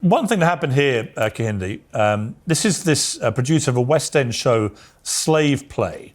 One thing that happened here, Kahindi, this is producer of a West End show, Slave Play,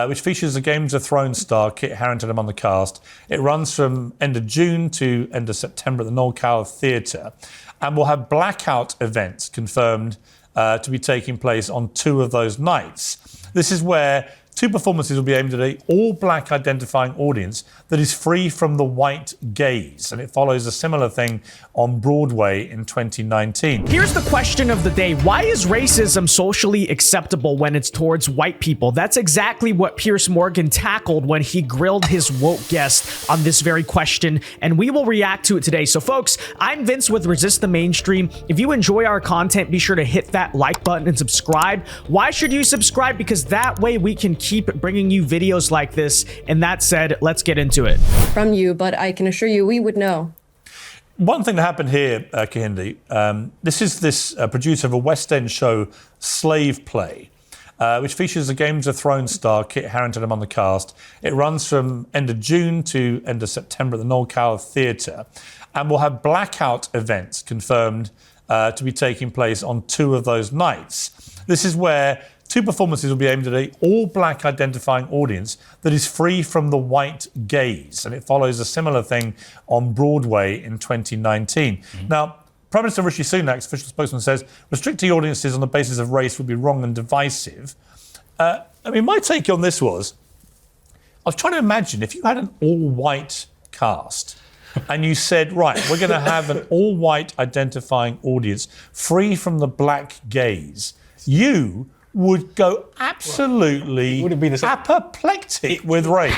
which features a Games of Thrones star, Kit Harington, among the cast. It runs from end of June to end of September at the Noel Coward Theatre, and will have blackout events confirmed to be taking place on 2 of those nights. This is where 2 performances will be aimed at an all-black identifying audience that is free from the white gaze, and it follows a similar thing on Broadway in 2019. Here's the question of the day. Why is racism socially acceptable when it's towards white people? That's exactly what Piers Morgan tackled when he grilled his woke guest on this very question, and we will react to it today. So folks, I'm Vince with Resist the Mainstream. If you enjoy our content, be sure to hit that like button and subscribe. Why should you subscribe? Because that way we can keep bringing you videos like this. And that said, let's get into it. From you, but I can assure you we would know. One thing that happened here, Kahindi, this is producer of a West End show, Slave Play, which features a Games of Thrones star, Kit Harington, among the cast. It runs from end of June to end of September at the Noel Coward Theatre, and will have blackout events confirmed to be taking place on 2 of those nights. This is where 2 performances will be aimed at an all-black identifying audience that is free from the white gaze, and it follows a similar thing on Broadway in 2019. Now, Prime Minister Rishi Sunak's official spokesman says restricting audiences on the basis of race would be wrong and divisive. My take on this was, I was trying to imagine if you had an all-white cast and you said, right, we're going to have an all-white identifying audience free from the black gaze, you would go absolutely apoplectic with race.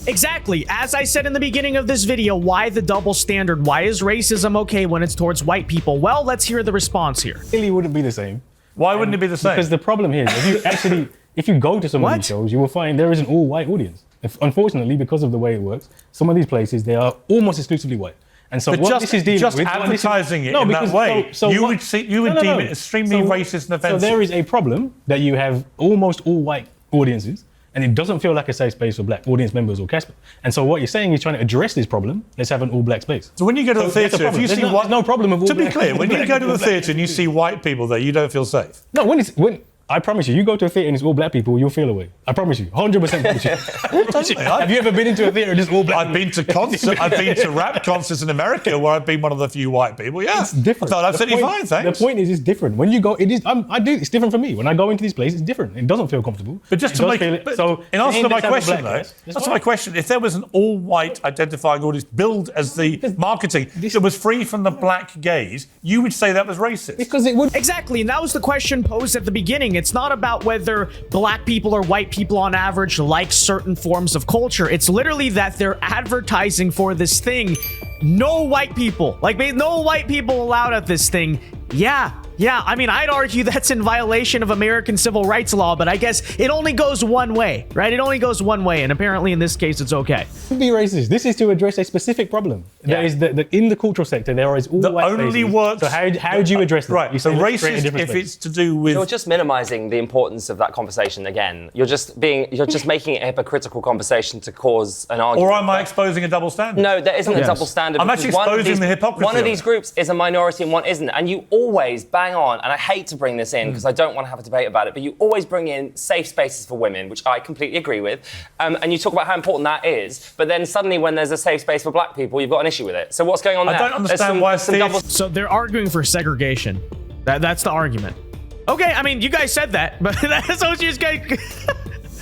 Exactly. As I said in the beginning of this video, why the double standard? Why is racism okay when it's towards white people? Well, let's hear the response here. It really wouldn't be the same. Why wouldn't it be the same? Because the problem here is if you go to some of these shows, you will find there is an all-white audience. Unfortunately, because of the way it works, some of these places, they are almost exclusively white. And so what this is dealing with... Just advertising it in that way, you would deem it extremely racist and offensive. So there is a problem that you have almost all white audiences, and it doesn't feel like a safe space for black audience members or cast. And so what you're saying is trying to address this problem, let's have an all black space. So when you go to the theatre, if you see white... no problem of all To be clear, when you go to the theatre and you see white people there, you don't feel safe? No, when I promise you go to a theatre and it's all black people, you'll feel away. I promise you, 100% promise you. Have you ever been into a theatre and it's all black people? I've been to rap concerts in America where I've been one of the few white people. Yeah, it's different. I thought absolutely fine, thanks. The point is, it's different. When you go, it's different for me. When I go into these places, it's different. It doesn't feel comfortable. But just to make it, in answer to my question, though, that's my question. If there was an all-white identifying audience billed as the marketing that was free from the black gaze, you would say that was racist. Because it would. Exactly, and that was the question posed at the beginning. It's not about whether black people or white people on average like certain forms of culture. It's literally that they're advertising for this thing. No white people. No white people allowed at this thing. Yeah, I'd argue that's in violation of American civil rights law, but I guess it only goes one way, right? It only goes one way, and apparently in this case, it's okay. Be racist. This is to address a specific problem. Yeah. There is in the cultural sector, there is all white spaces. So how do you address that? Right, so racist if it's to do with... You're just minimizing the importance of that conversation again. You're just making it a hypocritical conversation to cause an argument. Or am I exposing a double standard? No, there isn't a double standard. I'm actually exposing the hypocrisy. One of these groups is a minority and one isn't, and you always bang on, and I hate to bring this in because I don't want to have a debate about it, but you always bring in safe spaces for women, which I completely agree with, and you talk about how important that is, but then suddenly when there's a safe space for black people, you've got an issue with it. So what's going on there? I don't understand why So they're arguing for segregation. That's the argument. Okay, you guys said that, but that's what you guys...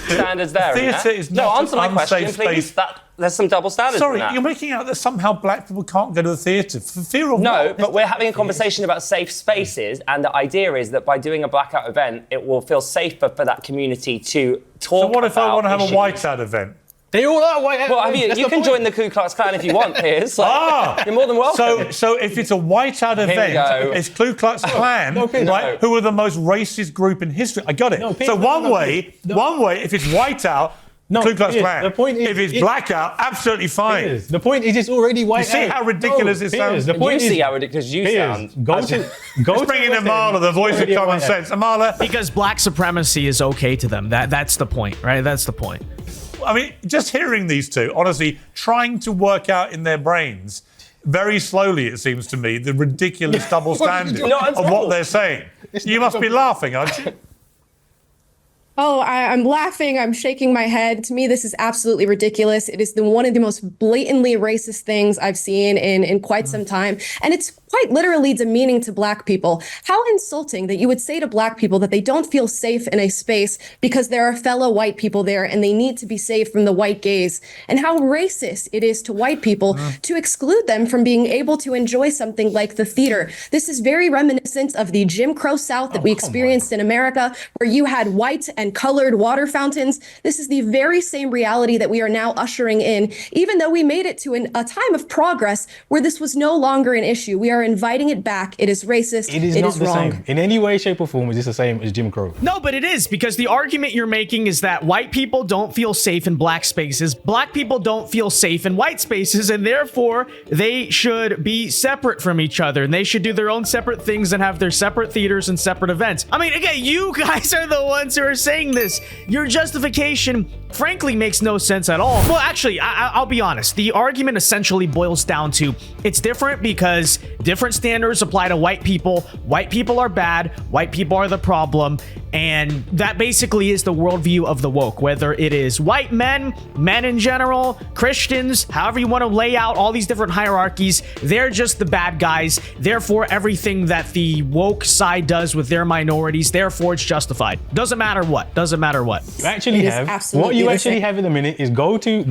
standards there. Theatre is not answer my question, please. There's some double standards. Sorry, in that. you're making out that somehow black people can't go to the theatre for fear of No, what? but we're having a conversation about safe spaces, and the idea is that by doing a blackout event, it will feel safer for that community to talk about. So what if I want to have issues. a whiteout event? They all are white. Well, you can join the Ku Klux Klan if you want, Piers. You're more than welcome. So if it's a whiteout event, it's Ku Klux Klan, right? Who are the most racist group in history? I got it. So one way, if it's whiteout, Ku Klux Klan. The point is, if it's blackout, absolutely fine. The point is, it's already white. You see how ridiculous it sounds? You see how ridiculous you sound. Let's bring in Amala, the voice of common sense. Amala. Because black supremacy is okay to them. That's the point, right? That's the point. Just hearing these two, honestly, trying to work out in their brains very slowly, it seems to me, the ridiculous double standard Not at of all. what they're saying. You must be laughing, aren't you? Oh, I'm laughing. I'm shaking my head. To me, this is absolutely ridiculous. It is one of the most blatantly racist things I've seen in quite some time. And it's quite literally demeaning to Black people. How insulting that you would say to Black people that they don't feel safe in a space because there are fellow white people there and they need to be safe from the white gaze. And how racist it is to white people to exclude them from being able to enjoy something like the theater. This is very reminiscent of the Jim Crow South that we experienced in America, where you had white and colored water fountains. This is the very same reality that we are now ushering in, even though we made it to a time of progress where this was no longer an issue. We are inviting it back. It is racist. It is not the wrong. same. In any way, shape, or form, is this the same as Jim Crow? No, but it is, because the argument you're making is that white people don't feel safe in Black spaces, Black people don't feel safe in white spaces, and therefore they should be separate from each other, and they should do their own separate things and have their separate theaters and separate events. I mean, again, you guys are the ones who are saying this. Your justification, frankly, makes no sense at all. Well, actually, I'll be honest. The argument essentially boils down to it's different because different standards apply to white people. White people are bad. White people are the problem. And that basically is the worldview of the woke, whether it is white men, men in general, Christians, however you want to lay out all these different hierarchies. They're just the bad guys. Therefore, everything that the woke side does with their minorities, therefore it's justified. Doesn't matter what. Doesn't matter what. You actually have what you actually have in a minute is go to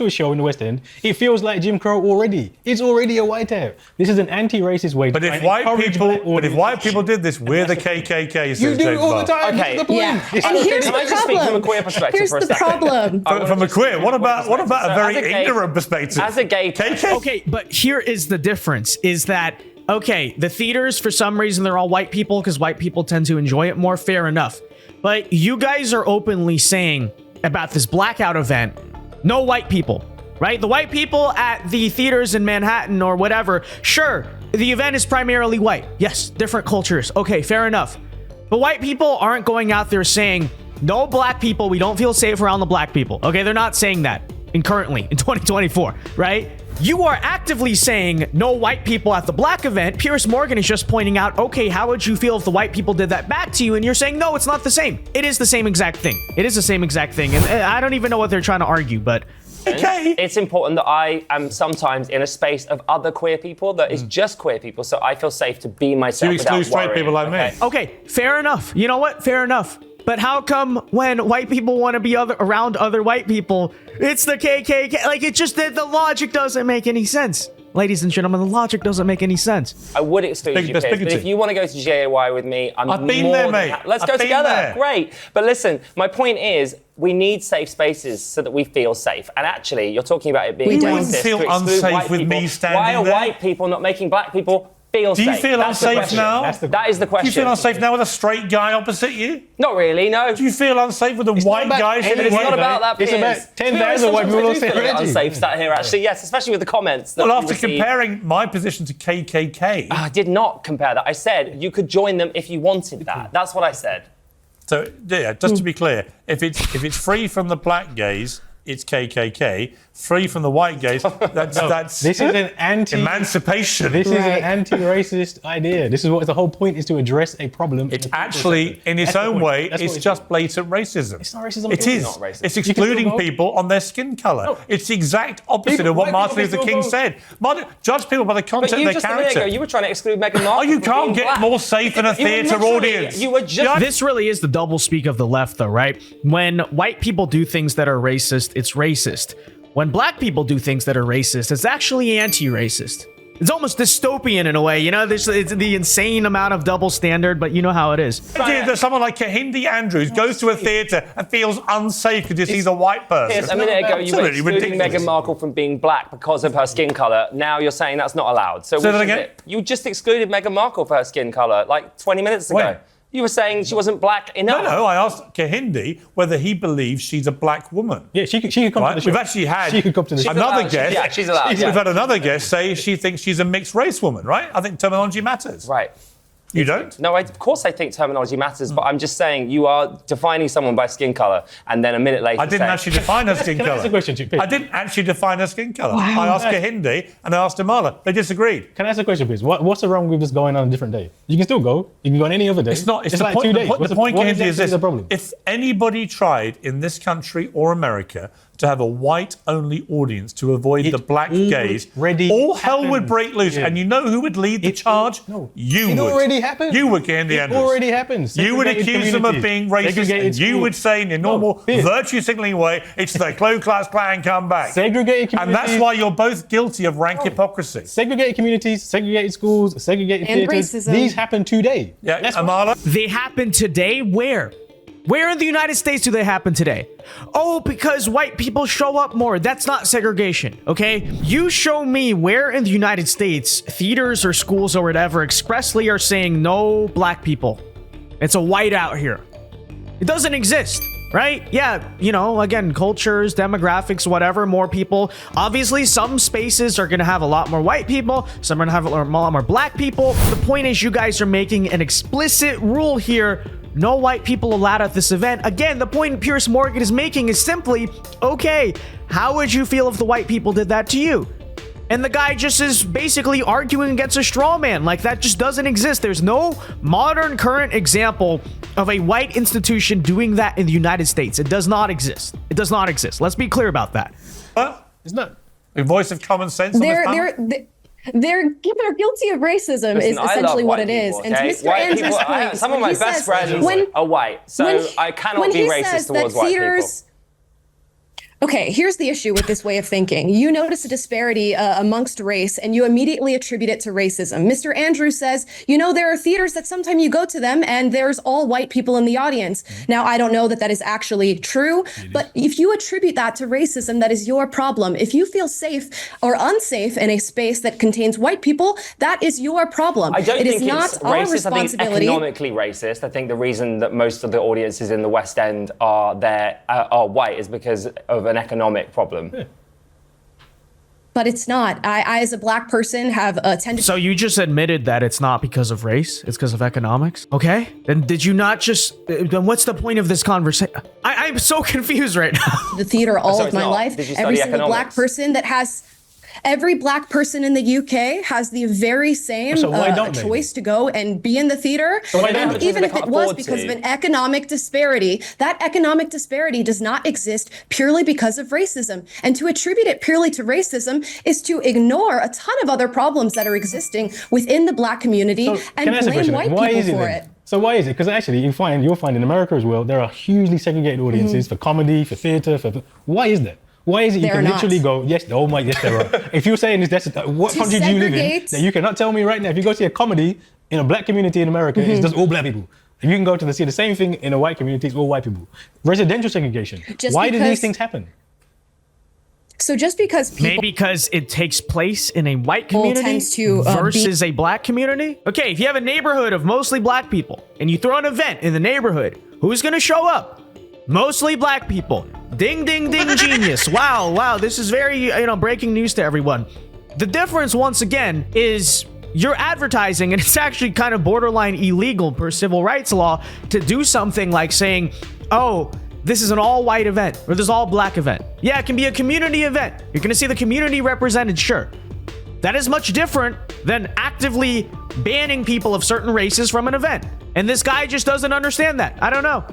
a show in the West End. It feels like Jim Crow already. It's already a whiteout. This is an anti-racist way. But if white people did this, we're the KKK. You do it all the time. Okay. This is the point. Yeah. It's And not- here's Can I the just speak from a problem. queer perspective Here's for a the second? problem. From a queer, what about a very ignorant perspective? As a gay KKK. Okay, but here is the difference, is that, okay, the theaters, for some reason, they're all white people because white people tend to enjoy it more, fair enough. But you guys are openly saying about this blackout event, no white people, right? The white people at the theaters in Manhattan or whatever, sure, the event is primarily white. Yes, different cultures. Okay, fair enough. But white people aren't going out there saying, no Black people, we don't feel safe around the Black people. Okay, they're not saying that currently in 2024, right? You are actively saying no white people at the Black event. Piers Morgan is just pointing out, okay, how would you feel if the white people did that back to you? And you're saying, no, it's not the same. It is the same exact thing. It is the same exact thing. And I don't even know what they're trying to argue, but... Okay. It's important that I am sometimes in a space of other queer people that is just queer people, so I feel safe to be myself. You exclude without straight worrying, people like me. Okay, fair enough. You know what? Fair enough. But how come when white people want to be around other white people, it's the KKK? Like, it just, the logic doesn't make any sense. Ladies and gentlemen, the logic doesn't make any sense. I would exclude you, Piers, but if you want to go to GAY with me, I've been there, mate. Let's go together. Great. But listen, my point is, we need safe spaces so that we feel safe. And actually, you're talking about it being We don't racist feel to exclude unsafe white with people. me standing Why are there? white people not making Black people feel safe? Do you feel That's the unsafe question. now? That is the Do question. you feel unsafe now with a straight guy opposite you? Not really, no. Do you feel unsafe with a white about guy? any- sitting It's way not back? about that, It's Piers. about 10,000 Sometimes white people I don't do say feel a bit already. unsafe sat here, actually. Yes, especially with the comments. That Well, we after receive. comparing my position to KKK, I did not compare that. I said you could join them if you wanted that. That's what I said. so yeah, just to be clear, if it's free from the black gays, it's KKK. Free from the white gays, that's This is an emancipation. This is Right. an anti-racist idea. This is what the whole point is, to address a problem. It's actually, in its That's the own point. way, That's it's what it just blatant racism. It's not racism. It It's is. not racist. It's You can excluding still vote. people on their skin colour. No. It's the exact opposite People- of what white Martin people Luther can King still said. Judge people by the But content you of their just a minute ago, character. you were trying to exclude Meghan Markle. Oh, you from can't being get black. more safe in a You were theatre literally- audience. You were just. Yeah, This really is the doublespeak of the left, though, right? When white people do things that are racist, it's racist. When Black people do things that are racist, it's actually anti-racist. It's almost dystopian in a way, you know? It's the insane amount of double standard, but you know how it is. The idea that someone like Kahindi Andrews goes to a theatre and feels unsafe because he's a white person. Yes, a minute ago, you were Absolutely excluding ridiculous. Meghan Markle from being black because of her skin colour. Now you're saying that's not allowed. So Say which that is again? it? You just excluded Meghan Markle for her skin colour like 20 minutes ago. When? You were saying she wasn't black enough. No, I asked Kahindi whether he believes she's a black woman. Yeah, she could come Right? to the show. We've actually had She could come to the show. another allowed. guest. Yeah, she's allowed, yeah. We've had another guest say she thinks she's a mixed race woman, right? I think terminology matters. Right. You don't? No, of course I think terminology matters, but I'm just saying you are defining someone by skin colour, and then a minute later I didn't actually define her skin Can I colour. ask a question to you, Piers? I didn't actually define her skin colour. I asked Kahindi and I asked Amala. They disagreed. Can I ask a question, please? What's wrong with just going on a different day? You can still go. You can go on any other day. It's not. It's the like point. 2 days. The point, what Kahindi, exactly is this: the problem? if anybody tried in this country or America to have a white-only audience to avoid the black gaze, all hell would break loose. Yeah. And you know who would lead the charge? No. You It would. already happened. You would, Kahindi It Andrews. already happens. You would Segregated accuse them of communities, being racist, segregated and you schools. would say in your normal Piers. virtue signaling way, it's the Ku Klux Klan come back. Segregated communities. And that's why you're both guilty of rank hypocrisy. Segregated communities, segregated schools, segregated And theatres. racism. These happen today. Yeah, That's Amala? They happen today? Where? Where in the United States do they happen today? Oh, because white people show up more. That's not segregation, okay? You show me where in the United States theaters or schools or whatever expressly are saying no black people. It's a whiteout here. It doesn't exist, right? Yeah, you know, again, cultures, demographics, whatever, more people. Obviously, some spaces are gonna have a lot more white people. Some are gonna have a lot more black people. The point is you guys are making an explicit rule here. No white people allowed at this event. Again, the point Piers Morgan is making is simply, okay, how would you feel if the white people did that to you? And the guy just is basically arguing against a straw man. Like, that just doesn't exist. There's no modern current example of a white institution doing that in the United States. It does not exist. It does not exist. Let's be clear about that. It's not. A voice of common sense on this panel? They're guilty of racism. Listen, is I essentially love what white it is. people, And to okay? Mr. White Andrews' people- point, some of my best friends are white, so I cannot be racist towards white people. Okay, here's the issue with this way of thinking. You notice a disparity amongst race and you immediately attribute it to racism. Mr. Andrews says, you know, there are theaters that sometimes you go to them and there's all white people in the audience. Now, I don't know that that is actually true, but if you attribute that to racism, that is your problem. If you feel safe or unsafe in a space that contains white people, that is your problem. I don't It think is it's not our racist. I think it's responsibility. economically racist. I think the reason that most of the audiences in the West End are white is because of an economic problem. But it's not. I as a black person, have a tendency. So you just admitted that it's not because of race, it's because of economics? Okay. Then did you not just, then what's the point of this conversation? I'm so confused right now. The theater all So of it's my not. life. Did you Every study single black economics? person that has. Every black person in the UK has the very same So why don't they? choice to go and be in the theater. why don't they? And Because even they if it can't was afford because of to. an economic disparity, that economic disparity does not exist purely because of racism. And to attribute it purely to racism is to ignore a ton of other problems that are existing within the black community and Can I ask a blame question? white Why people is it for then? it. So why is it? Because actually, you'll find in America as well, there are hugely segregated audiences for comedy, for theatre, why is that? Why is it you There can are not. literally go, yes, oh my, yes, there are. If you're saying this, that's what To country do you live in? segregate- That you cannot tell me right now. If you go see a comedy in a black community in America, it's just all black people. If you can go to see the same thing in a white community, it's all white people. Residential segregation. Just Why do because- these things happen? So just because people Maybe because it takes place in a white community tends to, versus a black community? Okay, if you have a neighborhood of mostly black people and you throw an event in the neighborhood, who's going to show up? Mostly black people. Ding, ding, ding, genius. Wow, this is very, breaking news to everyone. The difference, once again, is you're advertising, and it's actually kind of borderline illegal per civil rights law to do something like saying, oh, this is an all-white event, or this all-black event. Yeah, it can be a community event. You're going to see the community represented, sure. That is much different than actively banning people of certain races from an event. And this guy just doesn't understand that. I don't know.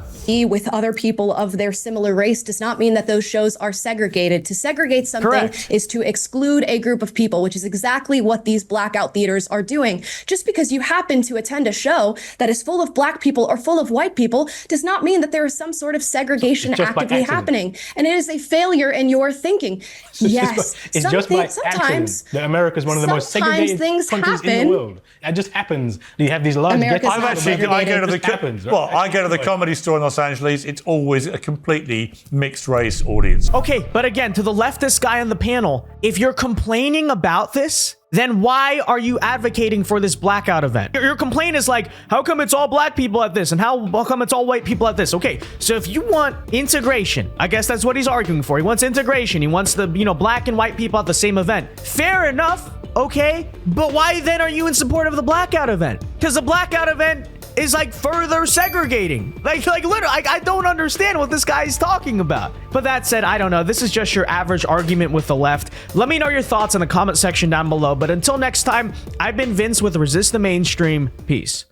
with other people of their similar race does not mean that those shows are segregated. To segregate something Correct. is to exclude a group of people, which is exactly what these blackout theaters are doing. Just because you happen to attend a show that is full of black people or full of white people does not mean that there is some sort of segregation It's just by actively accident. happening. And it is a failure in your thinking. Yes, It's just by sometimes accident that America is one of the most sometimes segregated things countries in happen. the world. It just happens. You have these large America's ghettos. not I've actually, I go to the It just happens, right? well, I go to the comedy store in Los Angeles. It's always a completely mixed race audience. Okay, but again, to the leftist guy on the panel, if you're complaining about this, then why are you advocating for this blackout event? Your complaint is like, how come it's all black people at this? And how come it's all white people at this? Okay, so if you want integration, I guess that's what he's arguing for. He wants integration. He wants the, black and white people at the same event. Fair enough. okay, but why then are you in support of the blackout event? Because the blackout event is like further segregating. Like literally, I don't understand what this guy is talking about. But that said, I don't know. This is just your average argument with the left. Let me know your thoughts in the comment section down below. But until next time, I've been Vince with Resist the Mainstream. Peace.